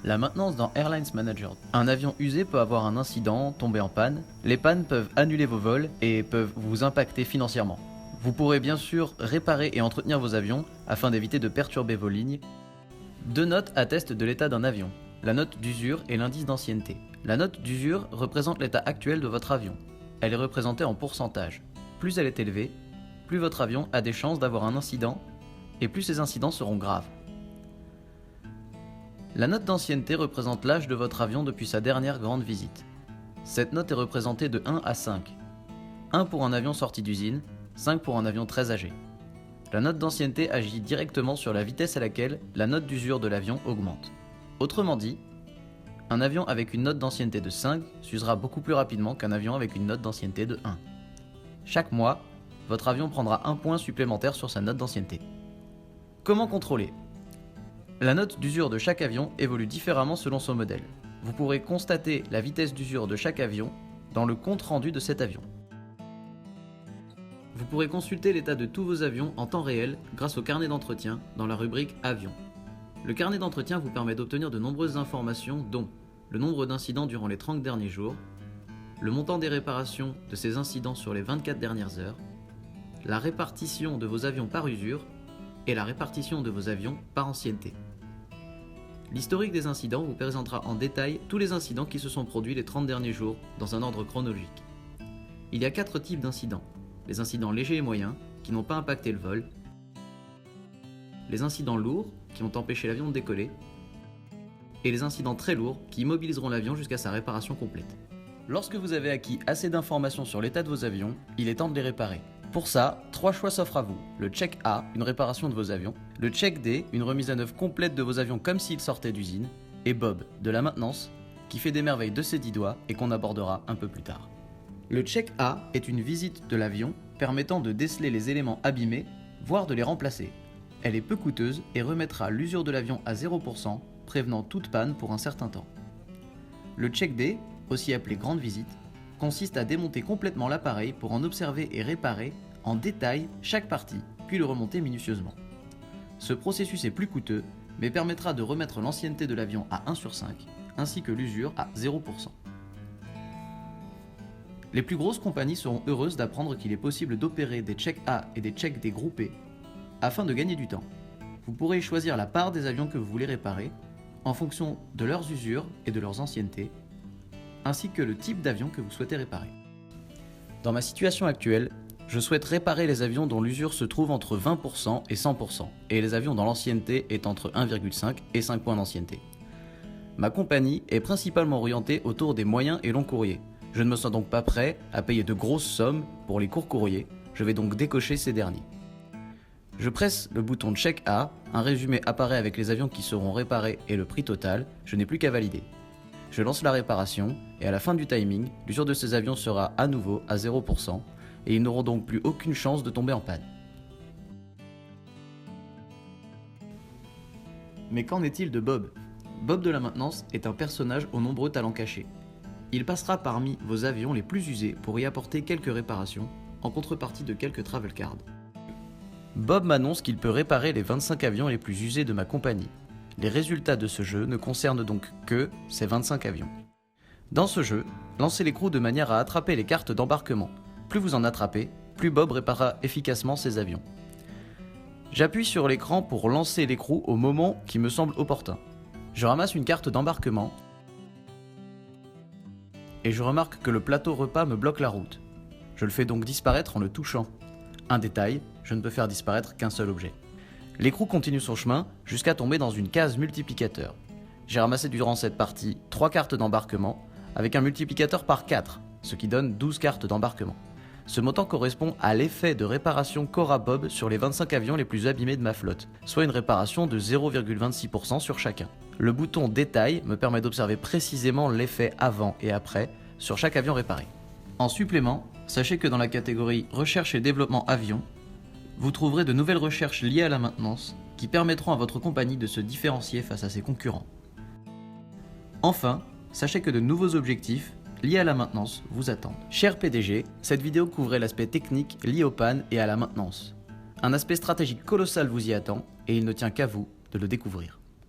La maintenance dans Airlines Manager. Un avion usé peut avoir un incident, tomber en panne. Les pannes peuvent annuler vos vols et peuvent vous impacter financièrement. Vous pourrez bien sûr réparer et entretenir vos avions afin d'éviter de perturber vos lignes. Deux notes attestent de l'état d'un avion. La note d'usure et l'indice d'ancienneté. La note d'usure représente l'état actuel de votre avion. Elle est représentée en pourcentage. Plus elle est élevée, plus votre avion a des chances d'avoir un incident et plus ces incidents seront graves. La note d'ancienneté représente l'âge de votre avion depuis sa dernière grande visite. Cette note est représentée de 1 à 5. 1 pour un avion sorti d'usine, 5 pour un avion très âgé. La note d'ancienneté agit directement sur la vitesse à laquelle la note d'usure de l'avion augmente. Autrement dit, un avion avec une note d'ancienneté de 5 s'usera beaucoup plus rapidement qu'un avion avec une note d'ancienneté de 1. Chaque mois, votre avion prendra un point supplémentaire sur sa note d'ancienneté. Comment contrôler ? La note d'usure de chaque avion évolue différemment selon son modèle. Vous pourrez constater la vitesse d'usure de chaque avion dans le compte-rendu de cet avion. Vous pourrez consulter l'état de tous vos avions en temps réel grâce au carnet d'entretien dans la rubrique Avions. Le carnet d'entretien vous permet d'obtenir de nombreuses informations dont le nombre d'incidents durant les 30 derniers jours, le montant des réparations de ces incidents sur les 24 dernières heures, la répartition de vos avions par usure et la répartition de vos avions par ancienneté. L'historique des incidents vous présentera en détail tous les incidents qui se sont produits les 30 derniers jours dans un ordre chronologique. Il y a 4 types d'incidents. Les incidents légers et moyens, qui n'ont pas impacté le vol. Les incidents lourds, qui ont empêché l'avion de décoller. Et les incidents très lourds, qui immobiliseront l'avion jusqu'à sa réparation complète. Lorsque vous avez acquis assez d'informations sur l'état de vos avions, il est temps de les réparer. Pour ça, 3 choix s'offrent à vous. Le check A, une réparation de vos avions. Le check D, une remise à neuf complète de vos avions comme s'ils sortaient d'usine. Et Bob, de la maintenance, qui fait des merveilles de ses 10 doigts et qu'on abordera un peu plus tard. Le check A est une visite de l'avion permettant de déceler les éléments abîmés, voire de les remplacer. Elle est peu coûteuse et remettra l'usure de l'avion à 0%, prévenant toute panne pour un certain temps. Le check D, aussi appelé grande visite, consiste à démonter complètement l'appareil pour en observer et réparer en détail chaque partie, puis le remonter minutieusement. Ce processus est plus coûteux, mais permettra de remettre l'ancienneté de l'avion à 1 sur 5, ainsi que l'usure à 0%. Les plus grosses compagnies seront heureuses d'apprendre qu'il est possible d'opérer des checks A et des checks D groupés afin de gagner du temps. Vous pourrez choisir la part des avions que vous voulez réparer en fonction de leurs usures et de leurs anciennetés, ainsi que le type d'avion que vous souhaitez réparer. Dans ma situation actuelle, je souhaite réparer les avions dont l'usure se trouve entre 20% et 100%, et les avions dont l'ancienneté est entre 1,5 et 5 points d'ancienneté. Ma compagnie est principalement orientée autour des moyens et longs courriers. Je ne me sens donc pas prêt à payer de grosses sommes pour les courts courriers, je vais donc décocher ces derniers. Je presse le bouton Check A, un résumé apparaît avec les avions qui seront réparés et le prix total, je n'ai plus qu'à valider. Je lance la réparation et à la fin du timing, l'usure de ces avions sera à nouveau à 0% et ils n'auront donc plus aucune chance de tomber en panne. Mais qu'en est-il de Bob ? Bob de la maintenance est un personnage aux nombreux talents cachés. Il passera parmi vos avions les plus usés pour y apporter quelques réparations, en contrepartie de quelques travel cards. Bob m'annonce qu'il peut réparer les 25 avions les plus usés de ma compagnie. Les résultats de ce jeu ne concernent donc que ces 25 avions. Dans ce jeu, lancez l'écrou de manière à attraper les cartes d'embarquement. Plus vous en attrapez, plus Bob réparera efficacement ses avions. J'appuie sur l'écran pour lancer l'écrou au moment qui me semble opportun. Je ramasse une carte d'embarquement et je remarque que le plateau repas me bloque la route. Je le fais donc disparaître en le touchant. Un détail, je ne peux faire disparaître qu'un seul objet. L'écrou continue son chemin jusqu'à tomber dans une case multiplicateur. J'ai ramassé durant cette partie 3 cartes d'embarquement avec un multiplicateur par 4, ce qui donne 12 cartes d'embarquement. Ce montant correspond à l'effet de réparation qu'aura Bob sur les 25 avions les plus abîmés de ma flotte, soit une réparation de 0,26% sur chacun. Le bouton Détail me permet d'observer précisément l'effet avant et après sur chaque avion réparé. En supplément, sachez que dans la catégorie Recherche et développement avion, vous trouverez de nouvelles recherches liées à la maintenance qui permettront à votre compagnie de se différencier face à ses concurrents. Enfin, sachez que de nouveaux objectifs liés à la maintenance vous attendent. Cher PDG, cette vidéo couvrait l'aspect technique lié aux pannes et à la maintenance. Un aspect stratégique colossal vous y attend et il ne tient qu'à vous de le découvrir.